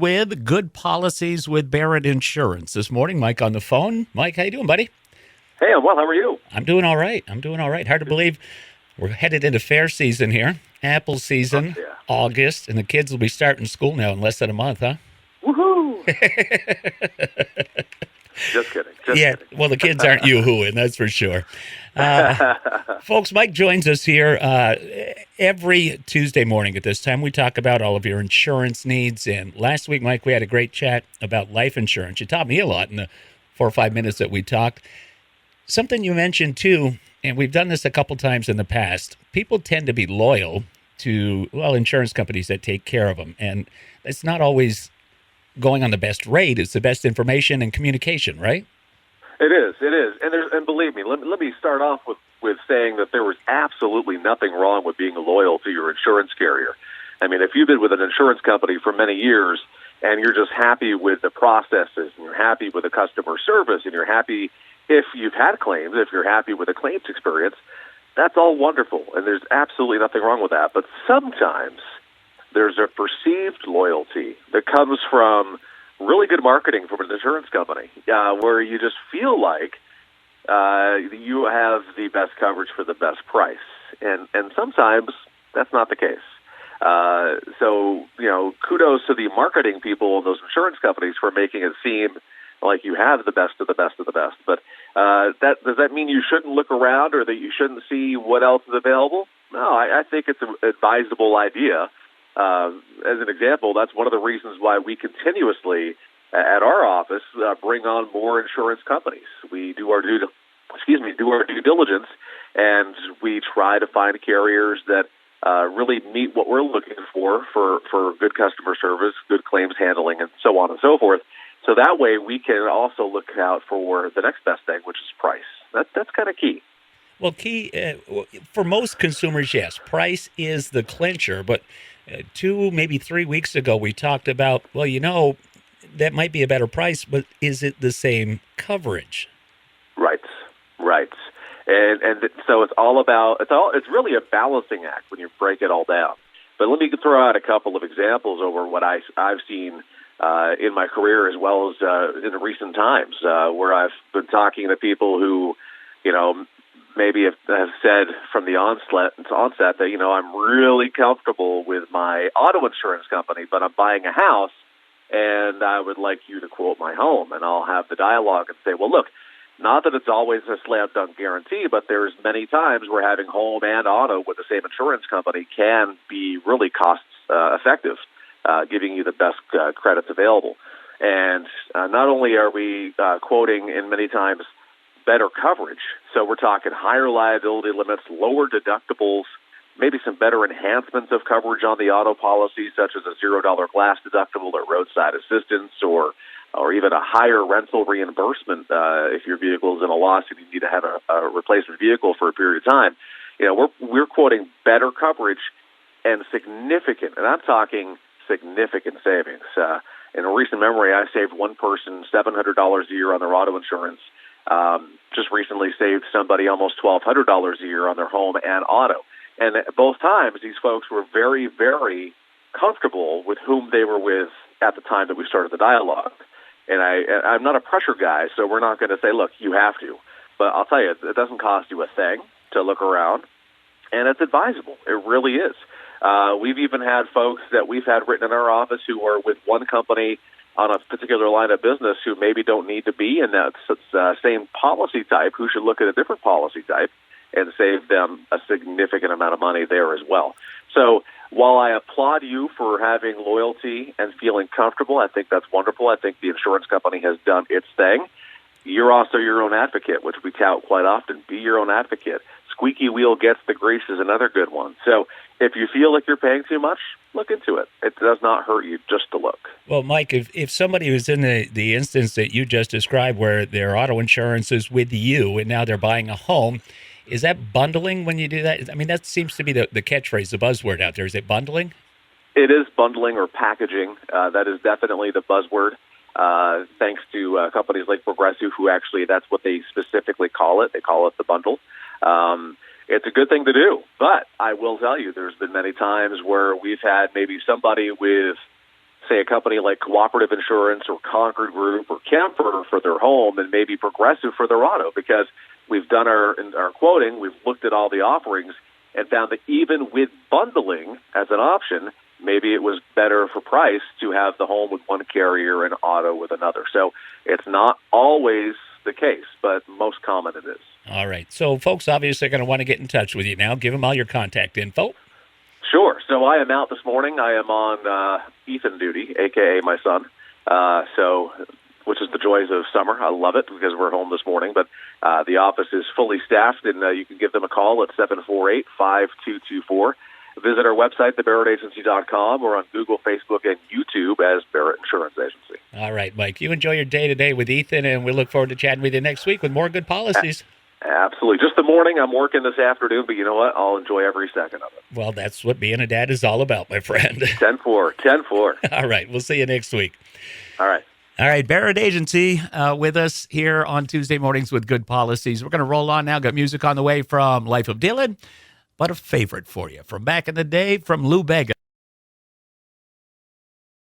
with Good Policies with Barrett Insurance. This morning, Mike on the phone. Mike, how you doing, buddy? Hey, I'm well. How are you? I'm doing all right. Hard to believe we're headed into fair season here. Apple season, Yeah. August, and the kids will be starting school now in less than a month, huh? Woohoo! Just kidding. Well, the kids aren't yoo-hooing, that's for sure. Folks, Mike joins us here every Tuesday morning at this time. We talk about all of your insurance needs. And last week, Mike, we had a great chat about life insurance. You taught me a lot in the 4 or 5 minutes that we talked. Something you mentioned, too, and we've done this a couple times in the past, people tend to be loyal to, insurance companies that take care of them. And it's not always going on the best rate. It's the best information and communication, right? It is. And believe me, let me start off with saying that there was absolutely nothing wrong with being loyal to your insurance carrier. I mean, if you've been with an insurance company for many years and you're just happy with the processes and you're happy with the customer service and you're happy if you've had claims, if you're happy with the claims experience, that's all wonderful. And there's absolutely nothing wrong with that. But sometimes there's a perceived loyalty that comes from really good marketing from an insurance company, where you just feel like you have the best coverage for the best price. And sometimes that's not the case. So, kudos to the marketing people of those insurance companies for making it seem like you have the best of the best of the best. But does that mean you shouldn't look around or that you shouldn't see what else is available? No, I think it's an advisable idea. As an example, that's one of the reasons why we continuously at our office bring on more insurance companies. We do our due diligence, and we try to find carriers that really meet what we're looking for good customer service, good claims handling, and so on and so forth. So that way we can also look out for the next best thing, which is price. That's kind of key. Well, for most consumers, yes, price is the clincher. But 2, maybe 3 weeks ago, we talked about, that might be a better price, but is it the same coverage? Right. And so it's really a balancing act when you break it all down. But let me throw out a couple of examples over what I've seen in my career as well as in recent times, where I've been talking to people who, maybe have said from the onset that, I'm really comfortable with my auto insurance company, but I'm buying a house and I would like you to quote my home. And I'll have the dialogue and say, well, look, not that it's always a slam dunk guarantee, but there's many times where having home and auto with the same insurance company can be really cost effective, giving you the best credits available. And not only are we quoting in many times better coverage, so we're talking higher liability limits, lower deductibles, maybe some better enhancements of coverage on the auto policy, such as a $0 glass deductible or roadside assistance, or even a higher rental reimbursement if your vehicle is in a loss and you need to have a replacement vehicle for a period of time. We're quoting better coverage and significant, and I'm talking significant savings. In a recent memory, I saved one person $700 a year on their auto insurance. Just recently saved somebody almost $1,200 a year on their home and auto. And both times, these folks were very, very comfortable with whom they were with at the time that we started the dialogue. And I'm not a pressure guy, so we're not going to say, look, you have to. But I'll tell you, it doesn't cost you a thing to look around, and it's advisable. It really is. We've even had folks that we've had written in our office who are with one company on a particular line of business who maybe don't need to be in that same policy type, who should look at a different policy type and save them a significant amount of money there as well. So while I applaud you for having loyalty and feeling comfortable, I think that's wonderful. I think the insurance company has done its thing. You're also your own advocate, which we tout quite often. Be your own advocate. Squeaky wheel gets the grease is another good one. So if you feel like you're paying too much, look into it. It does not hurt you just to look. Well, Mike, if somebody was in the instance that you just described where their auto insurance is with you and now they're buying a home, is that bundling when you do that? I mean, that seems to be the catchphrase, the buzzword out there. Is it bundling? It is bundling or packaging. That is definitely the buzzword. Thanks to companies like Progressive, who actually, that's what they specifically call it. They call it the bundle. It's a good thing to do, but I will tell you, there's been many times where we've had maybe somebody with say, a company like Cooperative Insurance or Concord Group or Kemper for their home and maybe Progressive for their auto, because we've done our quoting, we've looked at all the offerings and found that even with bundling as an option, maybe it was better for price to have the home with one carrier and auto with another. So it's not always the case, but most common it is. All right. So folks obviously are going to want to get in touch with you now. Give them all your contact info. Sure. So I am out this morning. I am on Ethan duty, a.k.a. my son, which is the joys of summer. I love it because we're home this morning. But the office is fully staffed, and you can give them a call at 748-5224. Visit our website, thebarrettagency.com, or on Google, Facebook, and YouTube as Barrett Insurance Agency. All right, Mike. You enjoy your day today with Ethan, and we look forward to chatting with you next week with more good policies. Absolutely. Just the morning. I'm working this afternoon, but you know what? I'll enjoy every second of it. Well, that's what being a dad is all about, my friend. 10-4. 10-4. All right. We'll see you next week. All right. All right. Barrett Agency with us here on Tuesday mornings with good policies. We're going to roll on now. Got music on the way from Life of Dylan, but a favorite for you from back in the day from Lou Bega.